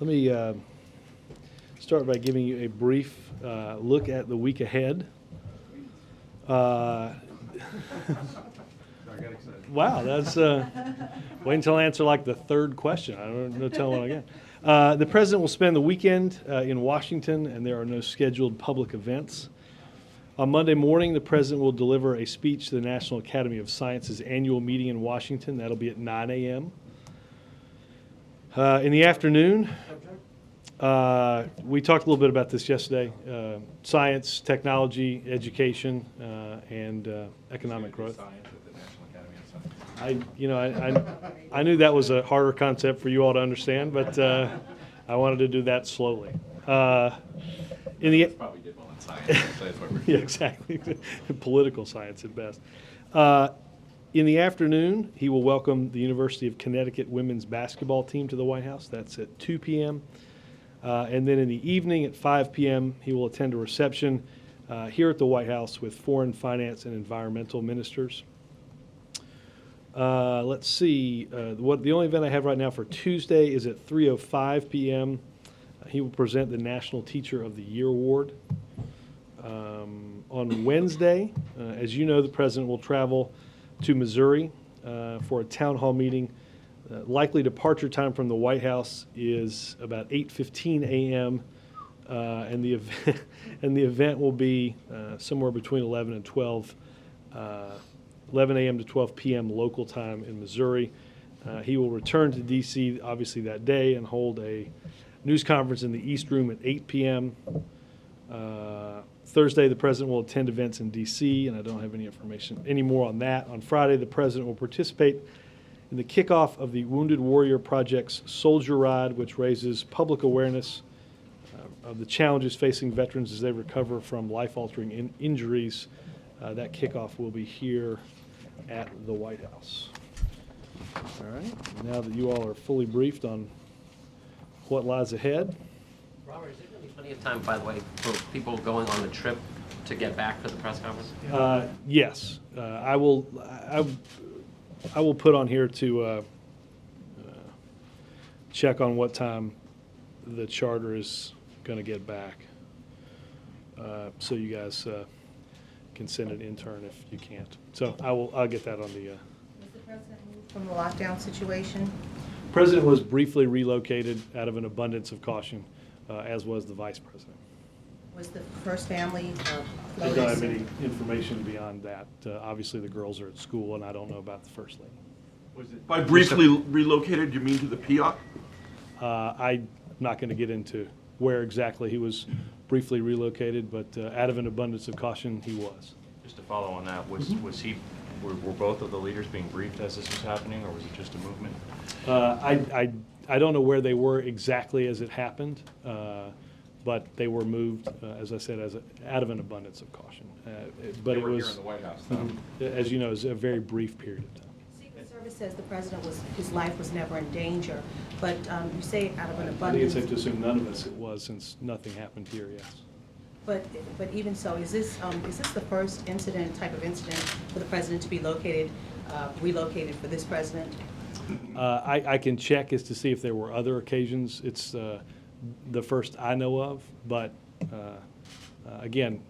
Let me start by giving you a brief look at the week ahead. Wow, that's wait until I answer like the third question. I don't know tell what I get. The president will spend the weekend in Washington, and there are no scheduled public events. On Monday morning, the president will deliver a speech to the National Academy of Sciences annual meeting in Washington. That'll be at 9 a.m. In the afternoon, we talked a little bit about this yesterday. Science, technology, education, and economic growth. I knew that was a harder concept for you all to understand, but I wanted to do that slowly. In the probably did well in science. Yeah, exactly. Political science at best. In the afternoon, he will welcome the University of Connecticut women's basketball team to the White House. That's at 2 p.m. And then in the evening at 5 p.m., he will attend a reception here at the White House with foreign finance and environmental ministers. Let's see. The only event I have right now for Tuesday is at 3:05 p.m. He will present the National Teacher of the Year Award. On Wednesday, as you know, the president will travel to Missouri for a town hall meeting. Likely departure time from the White House is about 8:15 a.m. And the event will be somewhere between 11 and 12, 11 a.m. to 12 p.m. local time in Missouri. He will return to D.C. obviously that day and hold a news conference in the East Room at 8 p.m. Thursday, the president will attend events in D.C., and I don't have any more on that. On Friday, the president will participate in the kickoff of the Wounded Warrior Project's Soldier Ride, which raises public awareness of the challenges facing veterans as they recover from life-altering injuries. That kickoff will be here at the White House. All right, now that you all are fully briefed on what lies ahead. Robert, is there going to be plenty of time, by the way, for people going on the trip to get back for the press conference? Yes, I will put on here to check on what time the charter is going to get back, so you guys can send an intern if you can't. So I'll get that on the. Was the president moved from the lockdown situation? President was briefly relocated out of an abundance of caution, as was the vice president. Was the first family I don't have any information beyond that. Obviously, the girls are at school, and I don't know about the first lady. Was it by briefly relocated, you mean to the PIOC? I'm not going to get into where exactly he was briefly relocated, but out of an abundance of caution, he was. Just to follow on that, were both of the leaders being briefed as this was happening, or was it just a movement? I don't know where they were exactly as it happened, but they were moved, as I said, out of an abundance of caution. But they it were was here in the White House, though. As you know, it was a very brief period of time. Secret Service says the president his life was never in danger, but you say out of an I think abundance. it's safe to assume none of us it was, since nothing happened here. Yes. But even so, is this the first type of incident for the president to be relocated for this president? I can check as to see if there were other occasions. It's the first I know of, but again,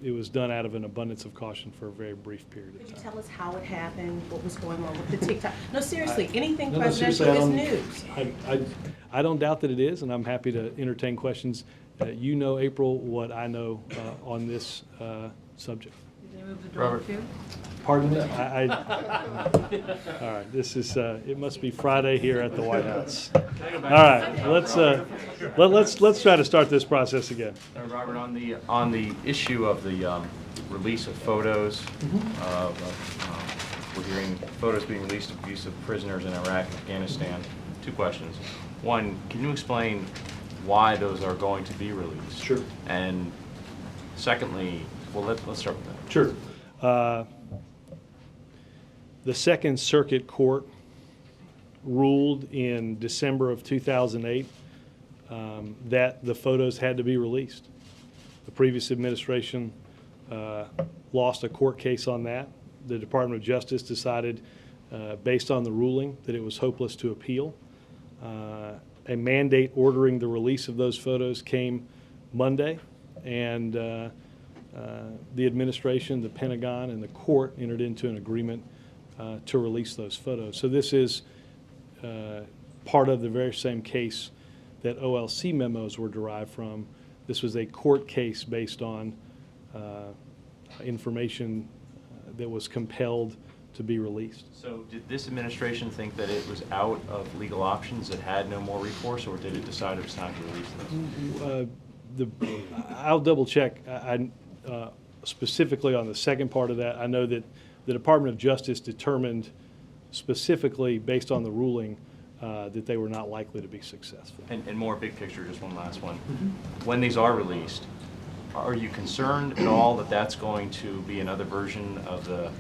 it was done out of an abundance of caution for a very brief period of time. Could you tell us how it happened, what was going on with the TikTok? No, seriously, anything No, presidential seriously, is news. I don't doubt that it is, and I'm happy to entertain questions. You know, April, what I know on this subject. Did they move the door too? Pardon me? All right, this is, it must be Friday here at the White House. All right, let's try to start this process again. Robert, on the issue of the release of photos, we're hearing photos being released of abuse of prisoners in Iraq and Afghanistan. Two questions. One, can you explain why those are going to be released? Sure. And secondly, well, let's start with that. Sure. The Second Circuit Court ruled in December of 2008 that the photos had to be released. The previous administration lost a court case on that. The Department of Justice decided, based on the ruling, that it was hopeless to appeal. A mandate ordering the release of those photos came Monday, and the administration, the Pentagon, and the court entered into an agreement to release those photos. So this is part of the very same case that OLC memos were derived from. This was a court case based on information that was compelled to be released. So did this administration think that it was out of legal options, it had no more recourse, or did it decide it was time to release those? I'll double check. Specifically on the second part of that, I know that the Department of Justice determined specifically based on the ruling that they were not likely to be successful. And more big picture, just one last one. When these are released, are you concerned at all that that's going to be another version of the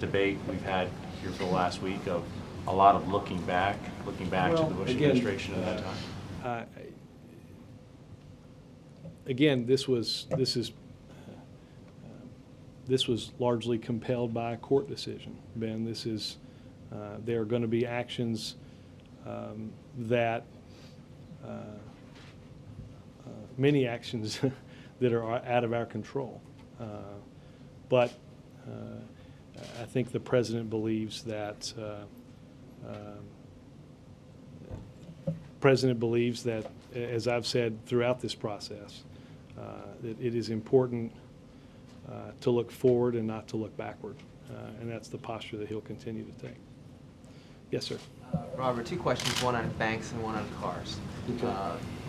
debate we've had here for the last week of a lot of looking back to the Bush administration at that time? Again, this was largely compelled by a court decision, Ben. This is there are going to be actions that many actions that are out of our control, but I think the president believes that as I've said throughout this process, that it is important to look forward and not to look backward, and that's the posture that he'll continue to take. Yes, sir. Robert, two questions, one on banks and one on cars.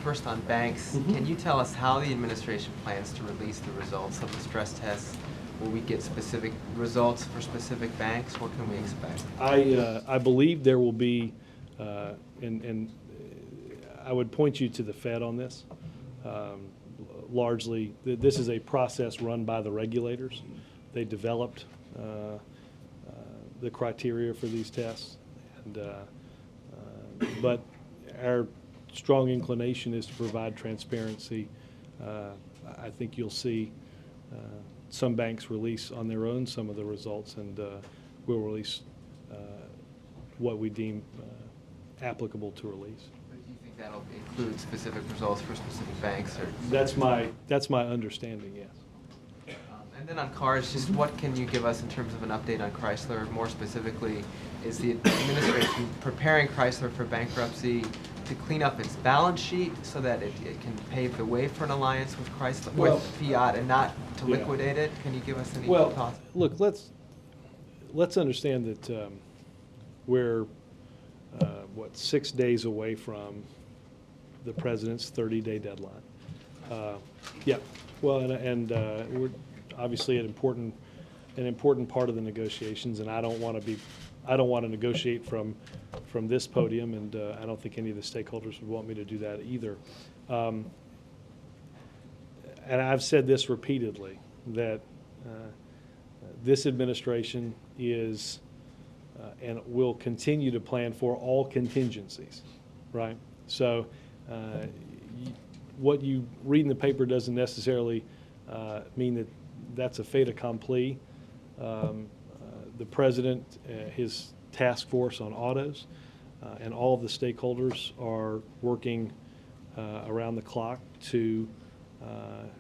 First on banks, can you tell us how the administration plans to release the results of the stress tests? Will we get specific results for specific banks? What can we expect? I believe there will be, and I would point you to the Fed on this. Largely, this is a process run by the regulators. They developed the criteria for these tests, and but our strong inclination is to provide transparency. I think you'll see some banks release on their own some of the results, and we'll release what we deem applicable to release. Do you think that'll include specific results for specific banks? Or That's my understanding, yes. And then on cars, just what can you give us in terms of an update on Chrysler? More specifically, is the administration preparing Chrysler for bankruptcy to clean up its balance sheet so that it can pave the way for an alliance with Chrysler, with Fiat, and not to Yeah. liquidate it? Can you give us any Well, thoughts? look, let's understand that we're 6 days away from the president's 30-day deadline. Yeah. Well, and we're obviously an important part of the negotiations, and I don't want to negotiate from this podium, and I don't think any of the stakeholders would want me to do that either. And I've said this repeatedly, that this administration is and will continue to plan for all contingencies, right? So what you read in the paper doesn't necessarily mean that that's a fait accompli. The president, his task force on autos, and all of the stakeholders are working around the clock to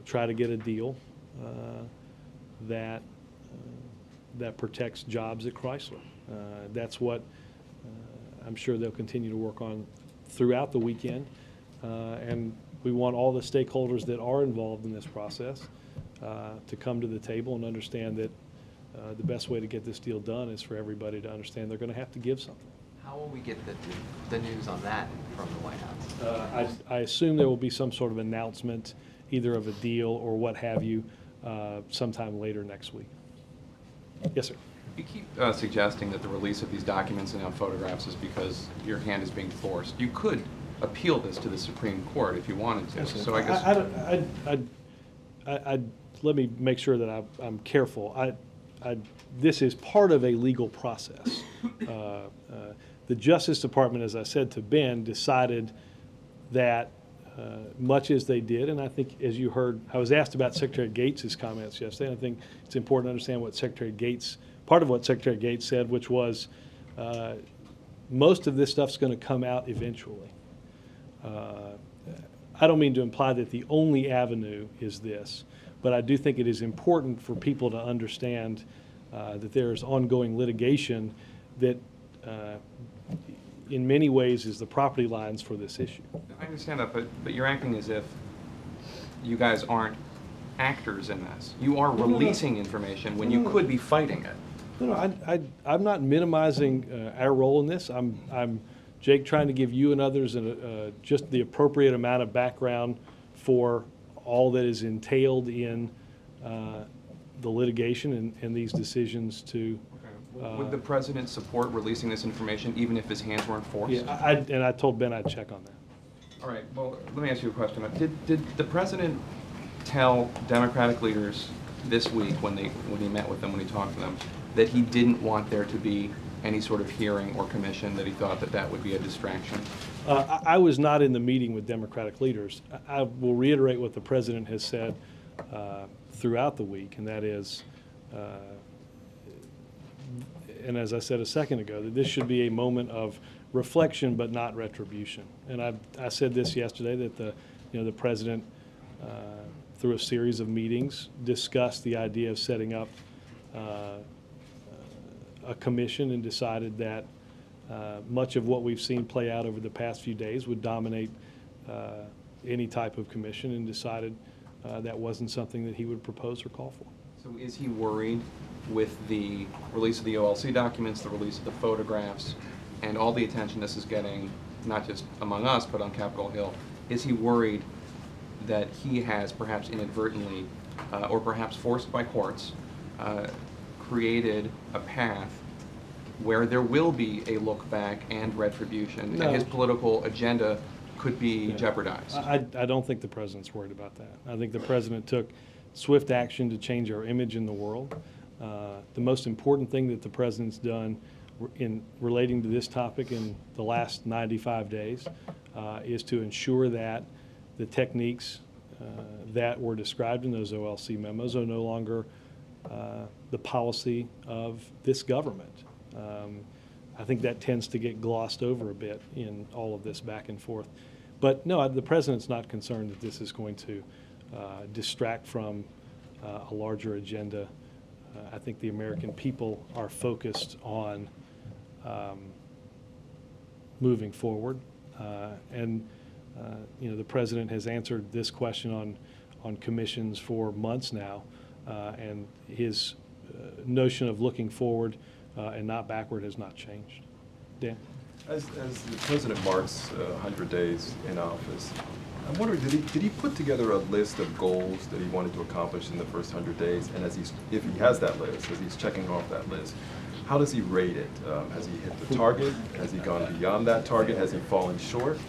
try to get a deal that protects jobs at Chrysler. That's what I'm sure they'll continue to work on throughout the weekend, and we want all the stakeholders that are involved in this process to come to the table and understand that the best way to get this deal done is for everybody to understand they're going to have to give something. How will we get the news on that from the White House? I assume there will be some sort of announcement, either of a deal or what have you, sometime later next week. Yes, sir. You keep suggesting that the release of these documents and photographs is because your hand is being forced. You could appeal this to the Supreme Court if you wanted to. Yes, So I guess let me make sure that I'm careful. This is part of a legal process. The Justice Department, as I said to Ben, decided that much as they did, and I think, as you heard, I was asked about Secretary Gates' comments yesterday, and I think it's important to understand what part of what Secretary Gates said, which was most of this stuff's going to come out eventually. I don't mean to imply that the only avenue is this, but I do think it is important for people to understand that there is ongoing litigation that in many ways is the property lines for this issue. I understand that, but you're acting as if you guys aren't actors in this. You are releasing information when you could be fighting it. No, I'm not minimizing our role in this. I'm Jake, trying to give you and others just the appropriate amount of background for all that is entailed in the litigation and these decisions to. Would the president support releasing this information even if his hands weren't forced? Yeah, and I told Ben I'd check on that. All right, well, let me ask you a question. Did the president tell Democratic leaders this week when he met with them, when he talked to them, that he didn't want there to be any sort of hearing or commission, that he thought that would be a distraction? I was not in the meeting with Democratic leaders. I will reiterate what the president has said throughout the week, and that is, and as I said a second ago, that this should be a moment of reflection but not retribution. And I said this yesterday, that the president, through a series of meetings, discussed the idea of setting up a commission and decided that much of what we've seen play out over the past few days would dominate any type of commission, and decided that wasn't something that he would propose or call for. So is he worried with the release of the OLC documents, the release of the photographs, and all the attention this is getting, not just among us, but on Capitol Hill? Is he worried that he has perhaps inadvertently, or perhaps forced by courts, created a path where there will be a look back and retribution, No. and his political agenda could be jeopardized? I don't think the president's worried about that. I think the president took swift action to change our image in the world. The most important thing that the president's done in relating to this topic in the last 95 days is to ensure that the techniques that were described in those OLC memos are no longer the policy of this government. I think that tends to get glossed over a bit in all of this back and forth. But no, the president's not concerned that this is going to distract from a larger agenda. I think the American people are focused on moving forward. The president has answered this question on commissions for months now, and his notion of looking forward and not backward has not changed. Dan? As the president marks 100 days in office, I'm wondering, did he put together a list of goals that he wanted to accomplish in the first 100 days? And if he has that list, as he's checking off that list, how does he rate it? Has he hit the target? Has he gone beyond that target? Has he fallen short?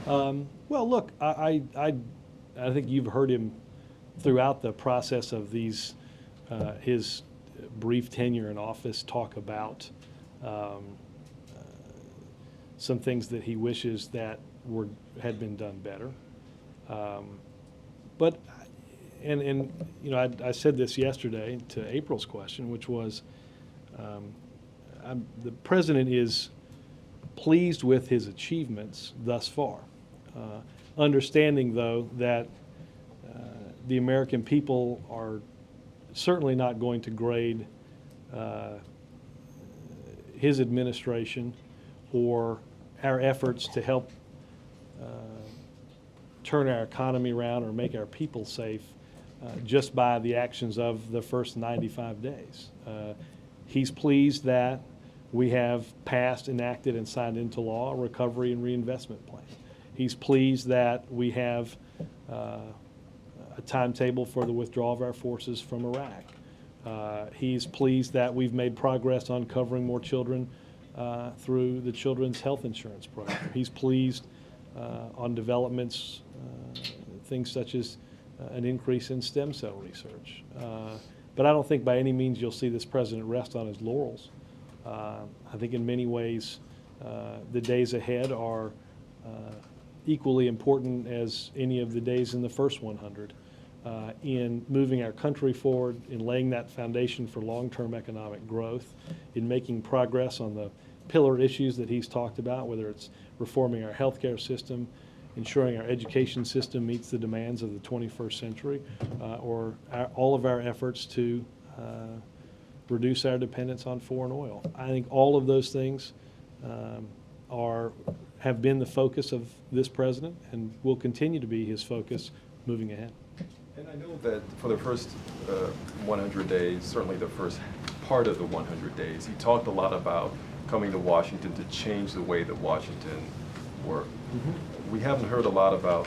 Well, look, I think you've heard him throughout the process of his brief tenure in office talk about some things that he wishes that had been done better. I said this yesterday to April's question, which was the president is pleased with his achievements thus far, understanding, though, that the American people are certainly not going to grade his administration or our efforts to help turn our economy around or make our people safe just by the actions of the first 95 days. He's pleased that we have passed, enacted, and signed into law a recovery and reinvestment plan. He's pleased that we have a timetable for the withdrawal of our forces from Iraq. He's pleased that we've made progress on covering more children through the Children's Health Insurance Program. He's pleased on developments, things such as an increase in stem cell research. But I don't think by any means you'll see this president rest on his laurels. I think in many ways the days ahead are equally important as any of the days in the first 100 in moving our country forward, in laying that foundation for long-term economic growth, in making progress on the pillar issues that he's talked about, whether it's reforming our healthcare system, ensuring our education system meets the demands of the 21st century, or all of our efforts to reduce our dependence on foreign oil. I think all of those things have been the focus of this president and will continue to be his focus moving ahead. And I know that for the first 100 days, certainly the first part of the 100 days, he talked a lot about coming to Washington to change the way that Washington worked. Mm-hmm. We haven't heard a lot about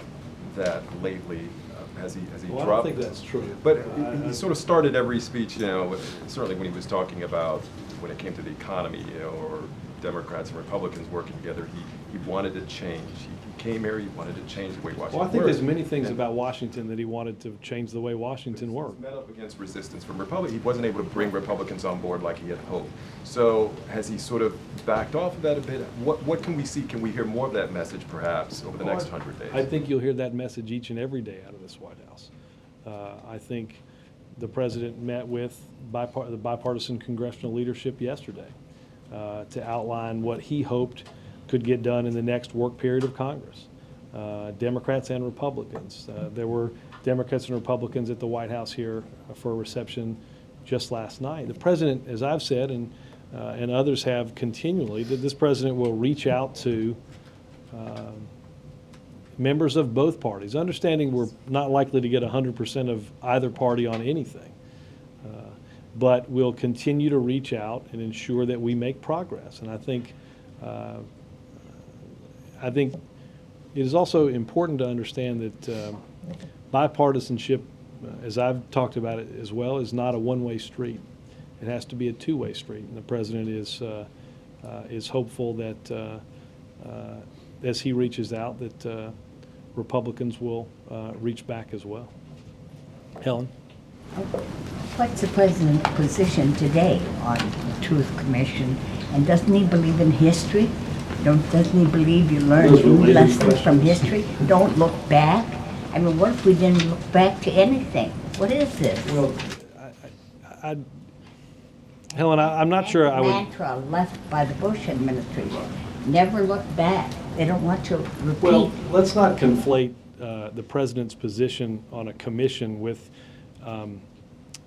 that lately. Has he Well, dropped? I don't think that's true. But he sort of started every speech, certainly when he was talking about when it came to the economy, or Democrats and Republicans working together, he wanted to change. He came here, he wanted to change the way Washington Well, I think works. there's many things And about Washington that he wanted to change the way Washington he's worked. met up against resistance from Republicans. He wasn't able to bring Republicans on board like he had hoped. So has he sort of backed off of that a bit? What can we see? Can we hear more of that message perhaps over the next 100 days? I think you'll hear that message each and every day out of this White House. I think the president met with the bipartisan congressional leadership yesterday to outline what he hoped could get done in the next work period of Congress. Democrats and Republicans. There were Democrats and Republicans at the White House here for a reception just last night. The president, as I've said, and others have continually, that this president will reach out to members of both parties, understanding we're not likely to get 100% of either party on anything, but we'll continue to reach out and ensure that we make progress. And I think it is also important to understand that bipartisanship, as I've talked about it as well, is not a one-way street. It has to be a two-way street. And the president is hopeful that as he reaches out, that Republicans will reach back as well. Helen? What's the president's position today on the Truth Commission? And doesn't he believe in history? Doesn't he believe you learn any lessons from history? Don't look back. I mean, what if we didn't look back to anything? What is this? Well, Helen, I'm not sure I would. Mantra left by the Bush administration. Never look back. They don't want to repeat. Well, let's not conflate the president's position on a commission with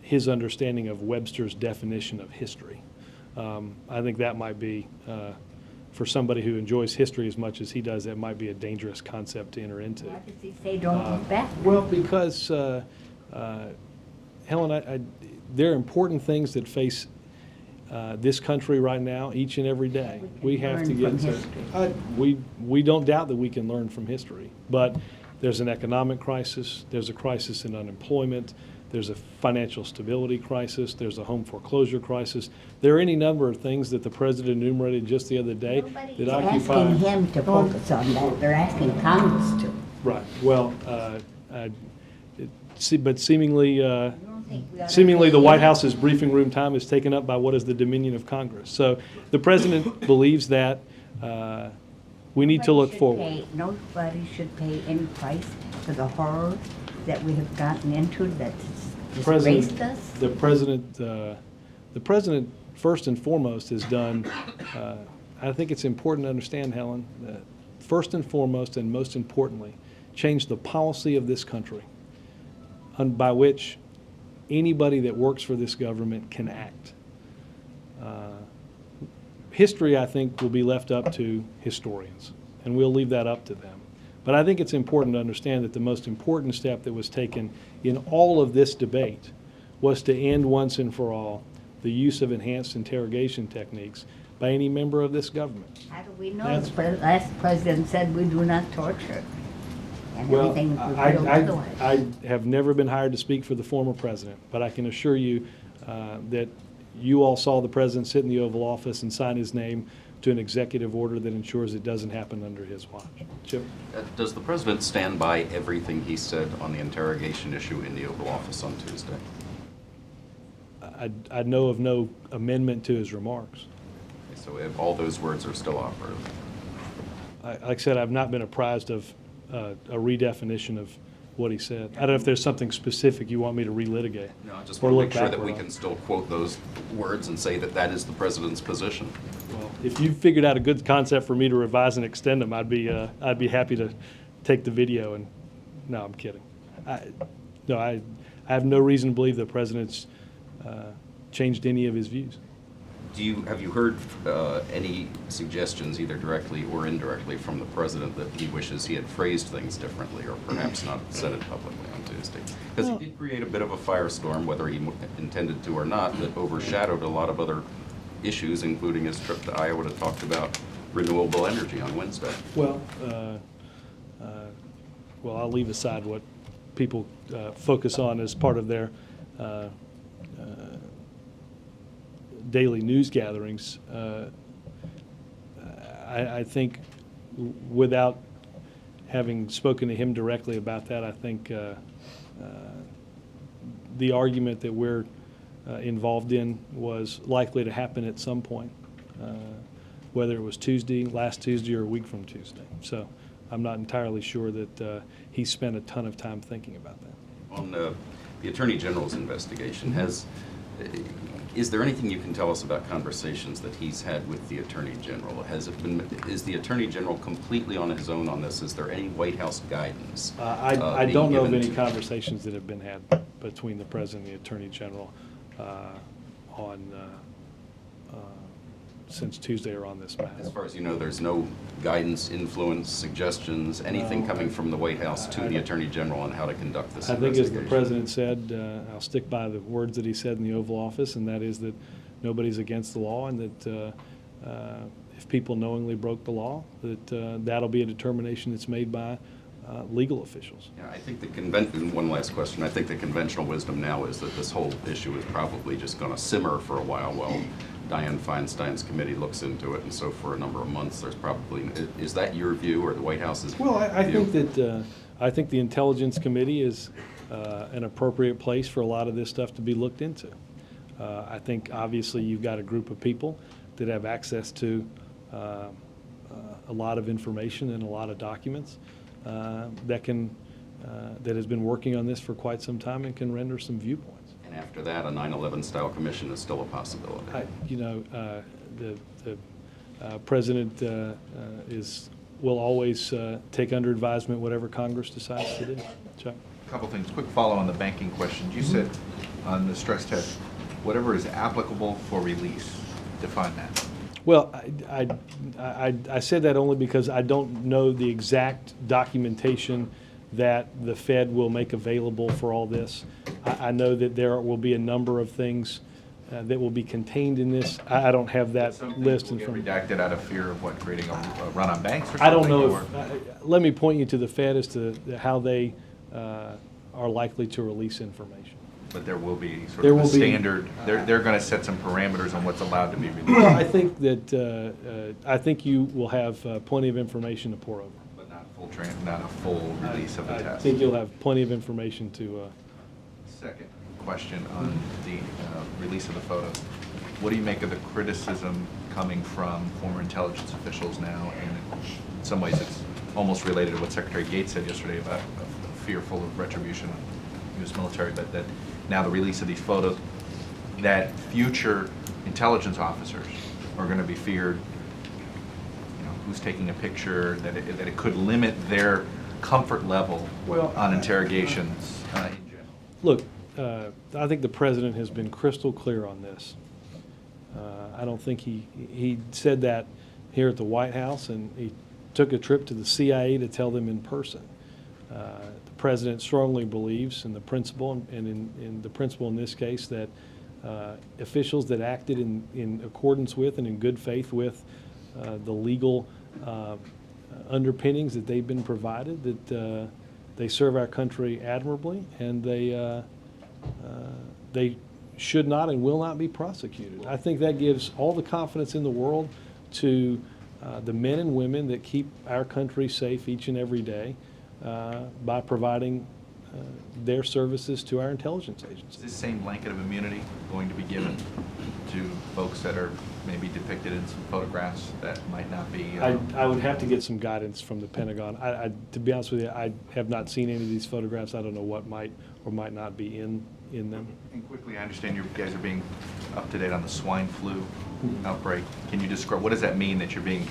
his understanding of Webster's definition of history. I think that might be, for somebody who enjoys history as much as he does, that might be a dangerous concept to enter into. Why does he say don't look back? Well, because, Helen, there are important things that face this country right now, each and every day. We have to get to. We don't doubt that we can learn from history, but there's an economic crisis. There's a crisis in unemployment. There's a financial stability crisis. There's a home foreclosure crisis. There are any number of things that the president enumerated just the other day that occupy. Asking him to focus on that. They're asking Congress to. Right. Well, but seemingly. Seemingly, the White House's briefing room time is taken up by what is the dominion of Congress. So the president believes that we need to look forward. Nobody should pay any price for the horror that we have gotten into that's disgraced us. The president, first and foremost, has done. I think it's important to understand, Helen, that first and foremost, and most importantly, changed the policy of this country, by which anybody that works for this government can act. History, I think, will be left up to historians, and we'll leave that up to them. But I think it's important to understand that the most important step that was taken in all of this debate was to end once and for all the use of enhanced interrogation techniques by any member of this government. How do we know? The last president said we do not torture. And Well, everything otherwise. I have never been hired to speak for the former president, but I can assure you that you all saw the president sit in the Oval Office and sign his name to an executive order that ensures it doesn't happen under his watch. Chip? Does the president stand by everything he said on the interrogation issue in the Oval Office on Tuesday? I know of no amendment to his remarks. So if all those words are still operative. Like I said, I've not been apprised of a redefinition of what he said. I don't know if there's something specific you want me to relitigate. No, I just or want to look make sure that backward we on. can still quote those words and say that that is the president's position. Well, if you figured out a good concept for me to revise and extend them, I'd be happy to take the video and, no, I'm kidding. I have no reason to believe the president's changed any of his views. Have you heard any suggestions, either directly or indirectly, from the president that he wishes he had phrased things differently, or perhaps not said it publicly on Tuesday? Because he did create a bit of a firestorm, whether he intended to or not, that overshadowed a lot of other issues, including his trip to Iowa to talk about renewable energy on Wednesday. Well, I'll leave aside what people focus on as part of their daily news gatherings. I think, without having spoken to him directly about that, I think the argument that we're involved in was likely to happen at some point, whether it was last Tuesday, or a week from Tuesday. So I'm not entirely sure that he spent a ton of time thinking about that. On the Attorney General's investigation, is there anything you can tell us about conversations that he's had with the Attorney General? Is the Attorney General completely on his own on this? Is there any White House guidance? I don't know of being any given to- conversations that have been had between the President and the Attorney General since Tuesday or on this matter. As far as you know, there's no guidance, influence, suggestions, anything coming from the White House to the Attorney General on how to conduct this I think, as the investigation? President said, I'll stick by the words that he said in the Oval Office, and that is that nobody's against the law, and that if people knowingly broke the law, that that'll be a determination that's made by legal officials. Yeah, I think one last question. I think the conventional wisdom now is that this whole issue is probably just going to simmer for a while Dianne Feinstein's committee looks into it, and so for a number of months, there's probably, is that your view or the White House's view? Well, I think that, I think the Intelligence Committee is an appropriate place for a lot of this stuff to be looked into. I think, obviously, you've got a group of people that have access to a lot of information and a lot of documents that has been working on this for quite some time and can render some viewpoints. And after that, a 9/11 style commission is still a possibility. The President will always take under advisement whatever Congress decides to do. Chuck? A couple things. Quick follow on the banking question. You said on the stress test, whatever is applicable for release. Define that. Well, I said that only because I don't know the exact documentation that the Fed will make available for all this. I know that there will be a number of things that will be contained in this. I don't have that list in front of me. Redacted out of fear of what, creating a run on banks or something? I don't know. or- Let me point you to the Fed as to how they are likely to release information. But there will be sort There of a will be- standard, they're going to set some parameters on what's allowed to be released. Well, I think that I think you will have plenty of information to pour over. But not a full release of the I test. think you'll have plenty of information to. Second question on the release of the photos. What do you make of the criticism coming from former intelligence officials now? And in some ways, it's almost related to what Secretary Gates said yesterday about fearful of retribution of U.S. military, but that now the release of these photos, that future intelligence officers are going to be feared, who's taking a picture, that it could limit their comfort level on interrogations in general. Look, I think the President has been crystal clear on this. I don't think he said that here at the White House, and he took a trip to the CIA to tell them in person. The President strongly believes in the principle, and in the principle in this case, that officials that acted in accordance with and in good faith with the legal underpinnings that they've been provided, that they serve our country admirably, and they should not and will not be prosecuted. I think that gives all the confidence in the world to the men and women that keep our country safe each and every day by providing their services to our intelligence Is agencies. this same blanket of immunity going to be given to folks that are maybe depicted in some photographs that might not be? I would have to get some guidance from the Pentagon. To be honest with you, I have not seen any of these photographs. I don't know what might or might not be in them. And quickly, I understand you guys are being up to date on the swine flu outbreak. Can you describe, what does that mean that you're being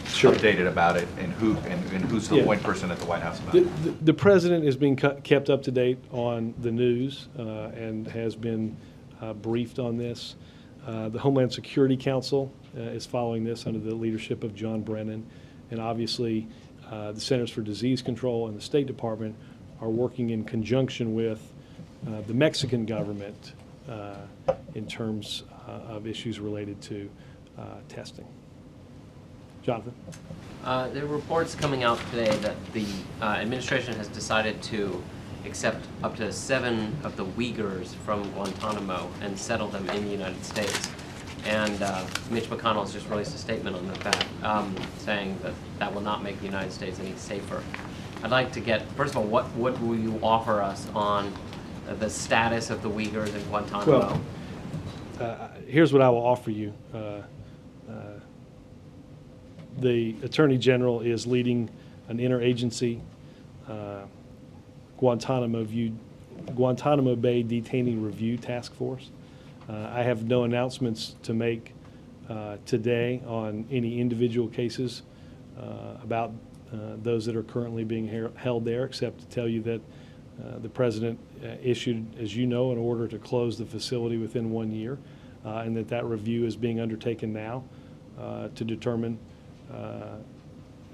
Sure. updated about it, and who's the Yeah. point person at the White House about it? The president is being kept up to date on the news and has been briefed on this. The Homeland Security Council is following this under the leadership of John Brennan. And obviously, the Centers for Disease Control and the State Department are working in conjunction with the Mexican government in terms of issues related to testing. Jonathan? There are reports coming out today that the administration has decided to accept up to 7 of the Uyghurs from Guantanamo and settle them in the United States. And Mitch McConnell has just released a statement on that, saying that that will not make the United States any safer. I'd like to get, first of all, what will you offer us on the status of the Uyghurs in Guantanamo? Well, here's what I will offer you. The Attorney General is leading an interagency Guantanamo Bay Detainee Review Task Force. I have no announcements to make today on any individual cases about those that are currently being held there, except to tell you that the President issued, as you know, an order to close the facility within 1 year, and that review is being undertaken now to determine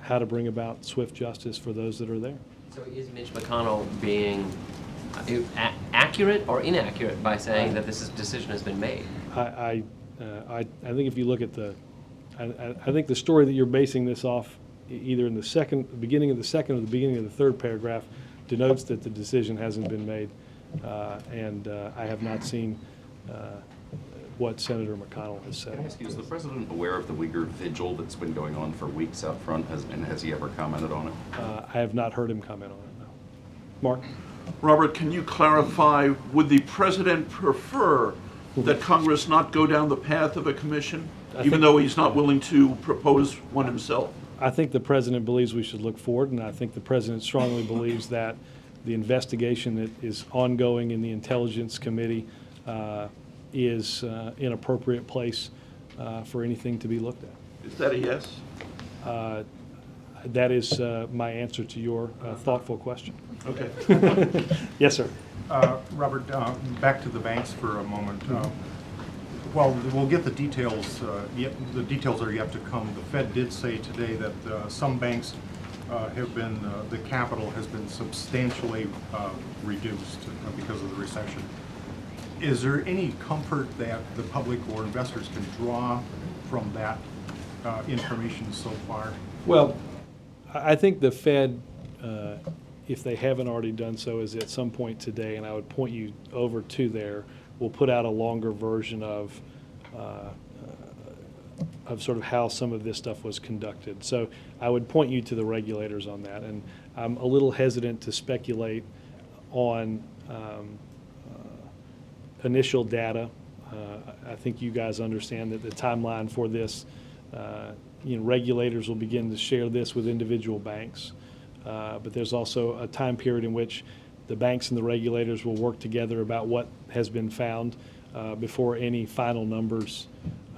how to bring about swift justice for those that are there. So is Mitch McConnell being accurate or inaccurate by saying that this decision has been made? I think if you look at I think the story that you're basing this off, either in the beginning of the second or the beginning of the third paragraph, denotes that the decision hasn't been made, and I have not seen what Senator McConnell has said. Can I ask you, is the president aware of the Uyghur vigil that's been going on for weeks out front, and has he ever commented on it? I have not heard him comment on it, no. Mark? Robert, can you clarify, would the president prefer that Congress not go down the path of a commission, even though he's not willing to propose one himself? I think the president believes we should look forward, and I think the president strongly believes that the investigation that is ongoing in the Intelligence Committee is an appropriate place for anything to be looked at. Is that a yes? That is my answer to your thoughtful question. Okay. Yes, sir. Robert, back to the banks for a moment. Well, we'll get the details. The details are yet to come. The Fed did say today that some banks have been, the capital has been substantially reduced because of the recession. Is there any comfort that the public or investors can draw from that information so far? Well, I think the Fed, if they haven't already done so, is at some point today, and I would point you over to there, will put out a longer version of sort of how some of this stuff was conducted. So I would point you to the regulators on that, and I'm a little hesitant to speculate on initial data. I think you guys understand that the timeline for this, regulators will begin to share this with individual banks, but there's also a time period in which the banks and the regulators will work together about what has been found before any final numbers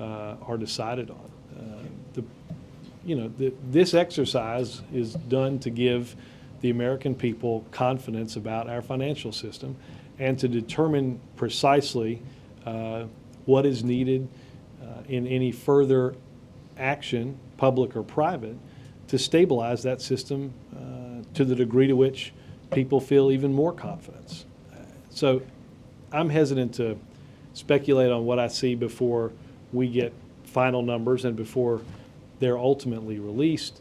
are decided on. This exercise is done to give the American people confidence about our financial system and to determine precisely what is needed in any further action, public or private, to stabilize that system to the degree to which people feel even more confidence. So I'm hesitant to speculate on what I see before we get final numbers and before they're ultimately released.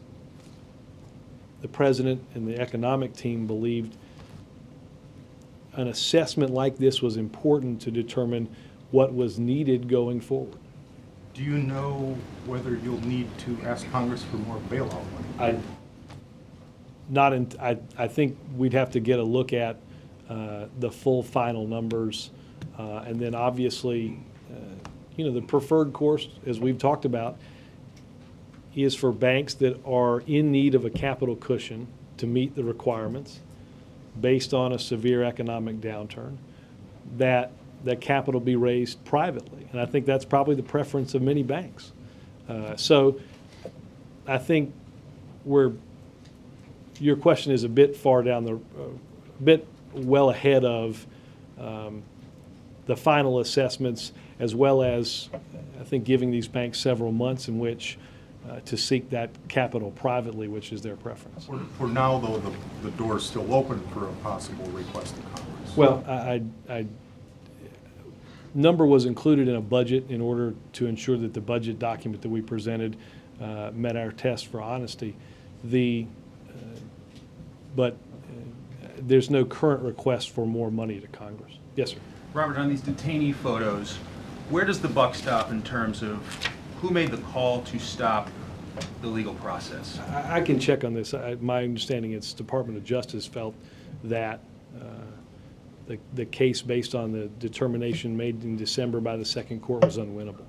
The president and the economic team believed an assessment like this was important to determine what was needed going forward. Do you know whether you'll need to ask Congress for more bailout money? I think we'd have to get a look at the full final numbers. And then obviously, the preferred course, as we've talked about, is for banks that are in need of a capital cushion to meet the requirements based on a severe economic downturn, that capital be raised privately. And I think that's probably the preference of many banks. So I think your question is a bit far down bit well ahead of the final assessments, as well as, I think, giving these banks several months in which to seek that capital privately, which is their preference. For now, though, the door is still open for a possible request to Congress. Well, number was included in a budget in order to ensure that the budget document that we presented met our test for honesty. But there's no current request for more money to Congress. Yes, sir. Robert, on these detainee photos, where does the buck stop in terms of who made the call to stop the legal process? I can check on this. My understanding is Department of Justice felt that the case based on the determination made in December by the second court was unwinnable.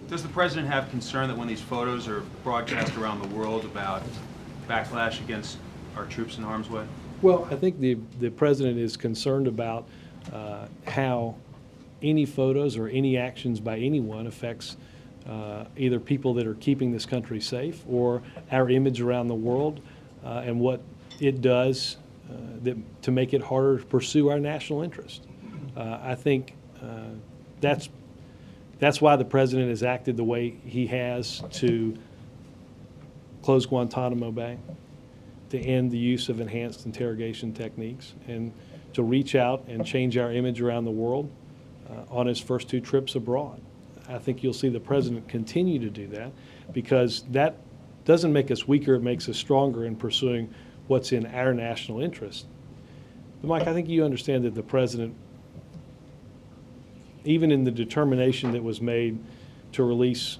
Does the president have concern that when these photos are broadcast around the world about backlash against our troops in harm's way? Well, I think the president is concerned about how any photos or any actions by anyone affects either people that are keeping this country safe or our image around the world, and what it does to make it harder to pursue our national interest. I think that's why the president has acted the way he has to close Guantanamo Bay, to end the use of enhanced interrogation techniques, and to reach out and change our image around the world on his first 2 trips abroad. I think you'll see the president continue to do that, because that doesn't make us weaker, it makes us stronger in pursuing what's in our national interest. But Mike, I think you understand that the president, even in the determination that was made to release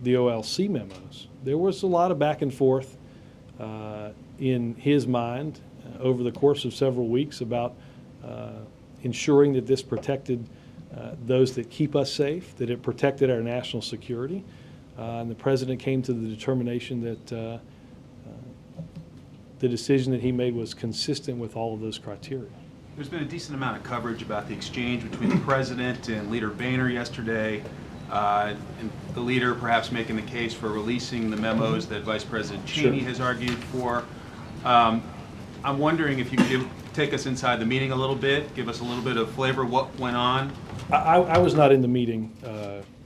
the OLC memos, there was a lot of back and forth in his mind over the course of several weeks about ensuring that this protected those that keep us safe, that it protected our national security. And the president came to the determination that the decision that he made was consistent with all of those criteria. There's been a decent amount of coverage about the exchange between the president and Leader Boehner yesterday, and the leader perhaps making the case for releasing the memos that Vice President Cheney has argued for. I'm wondering if you could take us inside the meeting a little bit, give us a little bit of flavor of what went on. I was not in the meeting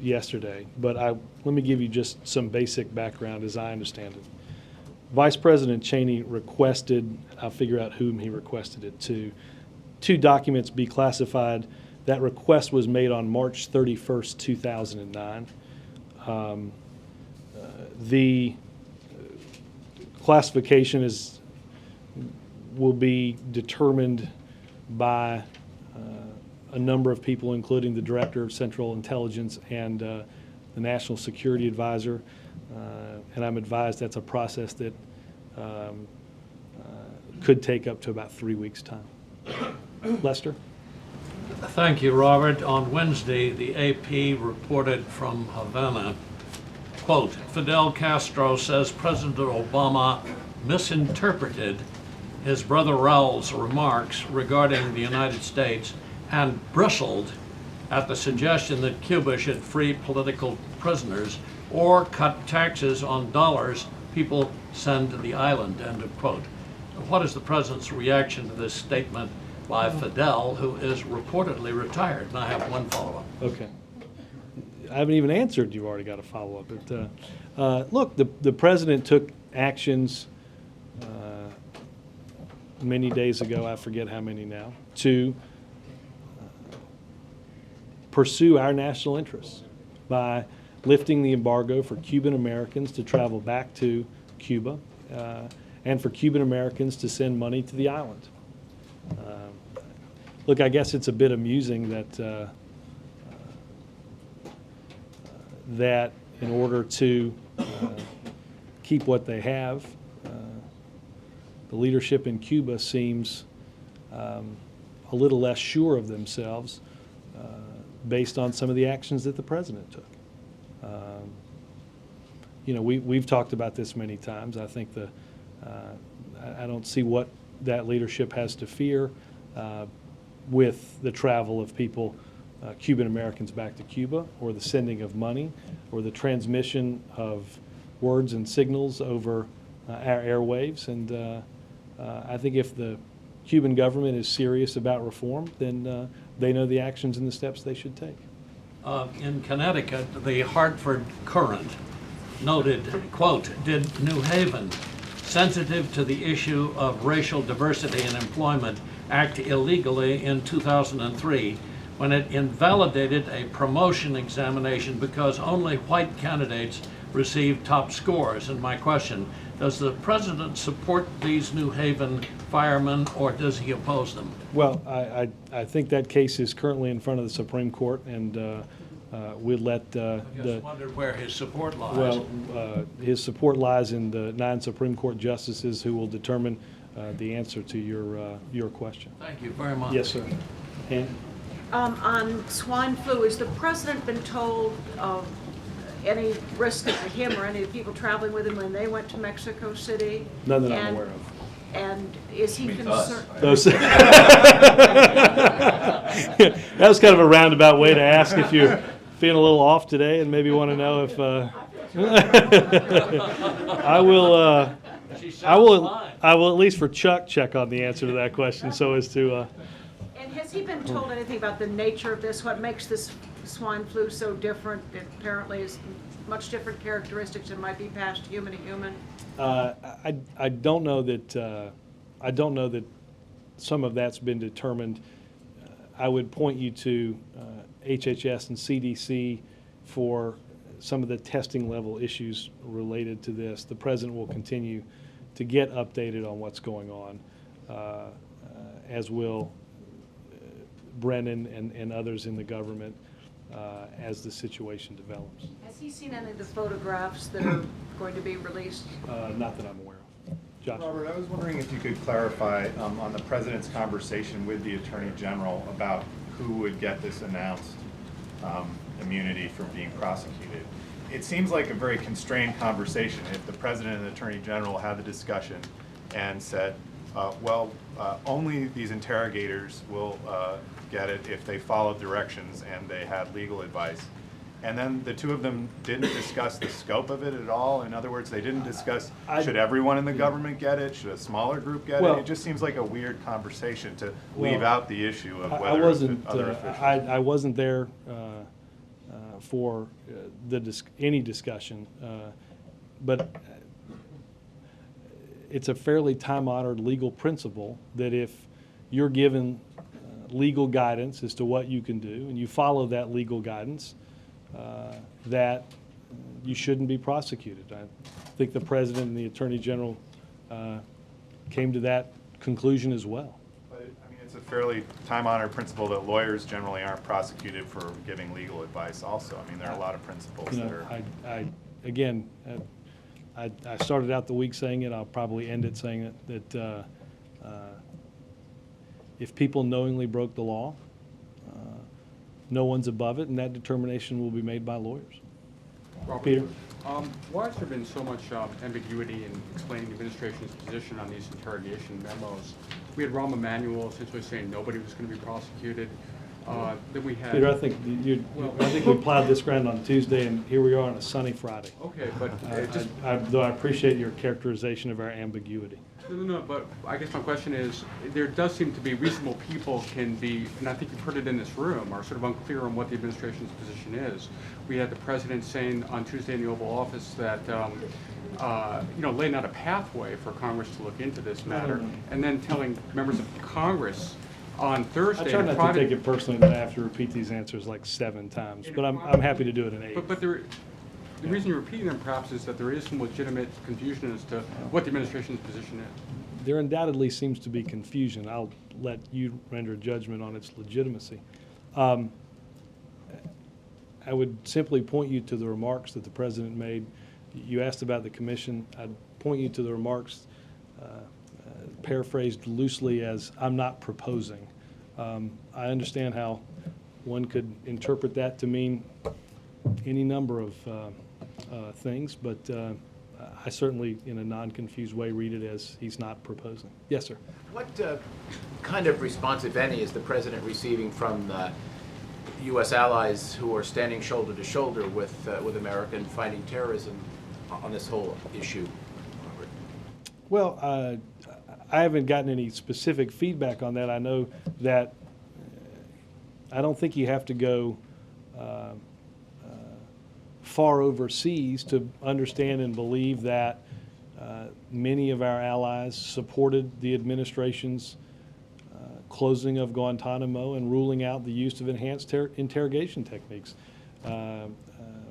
yesterday, but let me give you just some basic background as I understand it. Vice President Cheney requested, I'll figure out whom he requested it to, 2 documents be classified. That request was made on March 31st, 2009. The classification will be determined by a number of people, including the Director of Central Intelligence and the National Security Advisor. And I'm advised that's a process that could take up to about 3 weeks' time. Lester? Thank you, Robert. On Wednesday, the AP reported from Havana, quote, Fidel Castro says President Obama misinterpreted his brother Raul's remarks regarding the United States and bristled at the suggestion that Cuba should free political prisoners or cut taxes on dollars people send to the island, end of quote. What is the president's reaction to this statement by Fidel, who is reportedly retired? And I have one follow-up. Okay. I haven't even answered. You've already got a follow-up. But look, the president took actions many days ago, I forget how many now, to pursue our national interests by lifting the embargo for Cuban Americans to travel back to Cuba and for Cuban Americans to send money to the island. Look, I guess it's a bit amusing that in order to keep what they have, the leadership in Cuba seems a little less sure of themselves based on some of the actions that the president took. You know, we've talked about this many times. I think I don't see what that leadership has to fear with the travel of people, Cuban Americans back to Cuba, or the sending of money, or the transmission of words and signals over our airwaves. And I think if the Cuban government is serious about reform, then they know the actions and the steps they should take. In Connecticut, the Hartford Courant noted, quote, "Did New Haven, sensitive to the issue of racial diversity in employment, act illegally in 2003 when it invalidated a promotion examination because only white candidates received top scores?" And my question, does the president support these New Haven firemen, or does he oppose them? Well, I think that case is currently in front of the Supreme Court, and we'll let I just wondered where his support lies. well, his support lies in the 9 Supreme Court justices who will determine the answer to your question. Thank you very much. Yes, sir. Ann? On swine flu, has the president been told of any risk to him or any of the people traveling with him when they went to Mexico City? None that I'm aware of. And is he concerned? That was kind of a roundabout way to ask if you're feeling a little off today and maybe want to know if I will at least for Chuck check on the answer to that question so as to And has he been told anything about the nature of this, what makes this swine flu so different? It apparently is much different characteristics and might be passed human to human. I don't know that some of that's been determined. I would point you to HHS and CDC for some of the testing level issues related to this. The president will continue to get updated on what's going on, as will Brennan and others in the government as the situation develops. Has he seen any of the photographs that are going to be released? Not that I'm aware of. Josh? Robert, I was wondering if you could clarify on the president's conversation with the Attorney General about who would get this announced immunity from being prosecuted. It seems like a very constrained conversation if the president and the Attorney General had the discussion and said, only these interrogators will get it if they followed directions and they had legal advice. And then the two of them didn't discuss the scope of it at all. In other words, they didn't discuss, should everyone in the government get it? Should a smaller group get it? It just seems like a weird conversation to leave out the issue of whether other officials. I wasn't there for any discussion, but it's a fairly time-honored legal principle that if you're given legal guidance as to what you can do and you follow that legal guidance, that you shouldn't be prosecuted. I think the president and the attorney general came to that conclusion as well. But I mean, it's a fairly time-honored principle that lawyers generally aren't prosecuted for giving legal advice also. I mean, there are a lot of principles that are... I started out the week saying it, I'll probably end it saying it, that if people knowingly broke the law, no one's above it, and that determination will be made by lawyers. Robert, Peter? Why has there been so much ambiguity in explaining the administration's position on these interrogation memos? We had Rahm Emanuel essentially saying nobody was going to be prosecuted. Then we had... Peter, I think we plowed this ground on Tuesday, and here we are on a sunny Friday. Okay, but though I appreciate your characterization of our ambiguity. No, but I guess my question is, there does seem to be reasonable people can be, and I think you've heard it in this room, are sort of unclear on what the administration's position is. We had the president saying on Tuesday in the Oval Office that, laying out a pathway for Congress to look into this matter, and then telling members of Congress on Thursday. I try not to take it personally that I have to repeat these answers like 7 times, but I'm happy to do it in 8. But the reason you're repeating them perhaps is that there is some legitimate confusion as to what the administration's position is. There undoubtedly seems to be confusion. I'll let you render judgment on its legitimacy. I would simply point you to the remarks that the president made. You asked about the commission. I'd point you to the remarks paraphrased loosely as, "I'm not proposing." I understand how one could interpret that to mean any number of things, but I certainly, in a non-confused way, read it as he's not proposing. Yes, sir. What kind of response, if any, is the President receiving from U.S. allies who are standing shoulder to shoulder with America in fighting terrorism on this whole issue, Robert? Well, I haven't gotten any specific feedback on that. I know that I don't think you have to go far overseas to understand and believe that many of our allies supported the administration's closing of Guantanamo and ruling out the use of enhanced interrogation techniques.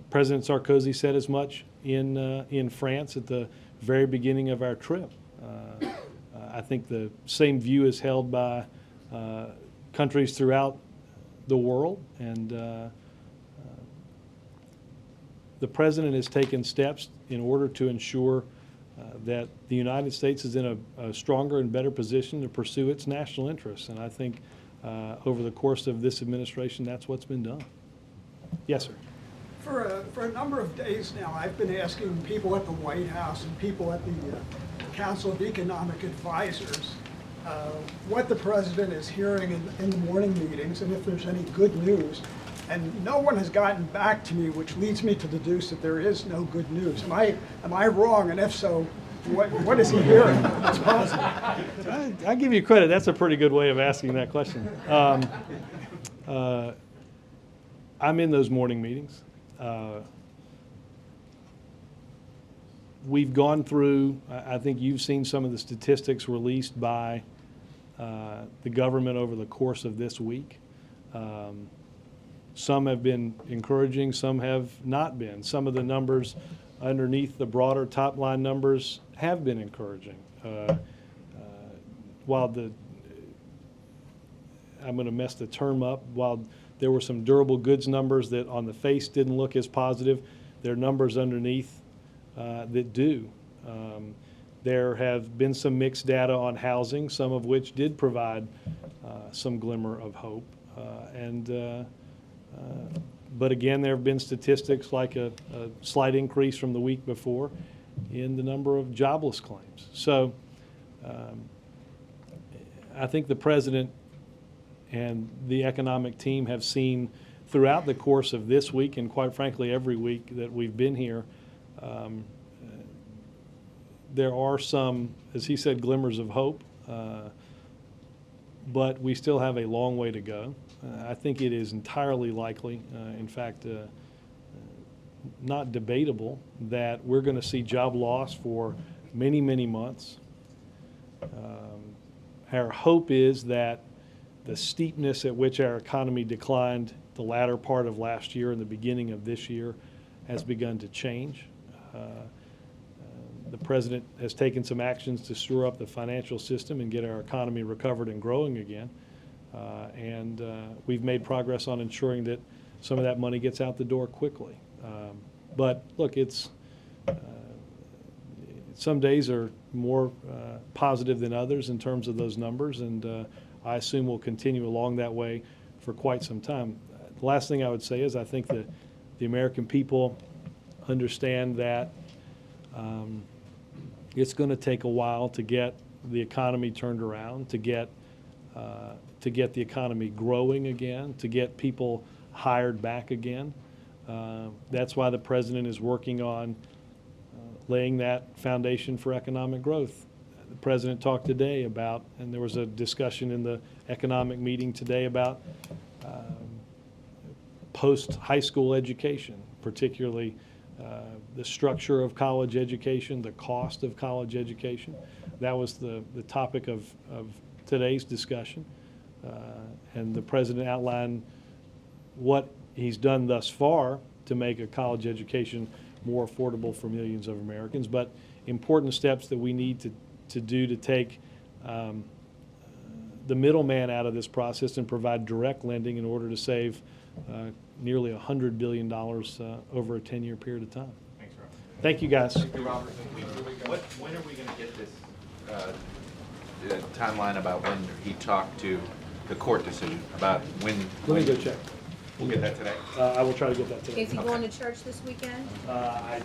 President Sarkozy said as much in France at the very beginning of our trip. I think the same view is held by countries throughout the world, and the President has taken steps in order to ensure that the United States is in a stronger and better position to pursue its national interests. And I think over the course of this administration, that's what's been done. Yes, sir. For a number of days now, I've been asking people at the White House and people at the Council of Economic Advisors what the President is hearing in the morning meetings and if there's any good news. And no one has gotten back to me, which leads me to deduce that there is no good news. Am I wrong? And if so, what is he hearing that's positive? I give you credit. That's a pretty good way of asking that question. I'm in those morning meetings. We've gone through, I think you've seen some of the statistics released by the government over the course of this week. Some have been encouraging, some have not been. Some of the numbers underneath the broader top line numbers have been encouraging. While I'm going to mess the term up, while there were some durable goods numbers that on the face didn't look as positive, there are numbers underneath that do. There have been some mixed data on housing, some of which did provide some glimmer of hope. But again, there have been statistics like a slight increase from the week before in the number of jobless claims. So I think the President and the economic team have seen throughout the course of this week, and quite frankly every week that we've been here, there are some, as he said, glimmers of hope, but we still have a long way to go. I think it is entirely likely, in fact, not debatable, that we're going to see job loss for many, many months. Our hope is that the steepness at which our economy declined the latter part of last year and the beginning of this year has begun to change. The President has taken some actions to shore up the financial system and get our economy recovered and growing again. And we've made progress on ensuring that some of that money gets out the door quickly. But look, some days are more positive than others in terms of those numbers, and I assume we'll continue along that way for quite some time. The last thing I would say is I think that the American people understand that it's going to take a while to get the economy turned around, to get the economy growing again, to get people hired back again. That's why the President is working on laying that foundation for economic growth. The President talked today about, and there was a discussion in the economic meeting today about post-high school education, particularly the structure of college education, the cost of college education. That was the topic of today's discussion. And the President outlined what he's done thus far to make a college education more affordable for millions of Americans, but important steps that we need to do to take the middleman out of this process and provide direct lending in order to save nearly $100 billion over a 10-year period of time. Thanks, Robert. Thank you, guys. Thank you, Robert. When are we going to get this timeline about when he talked to the court decision about when. Let me go check. We'll get that today. I will try to get that today. Is he going to church this weekend? I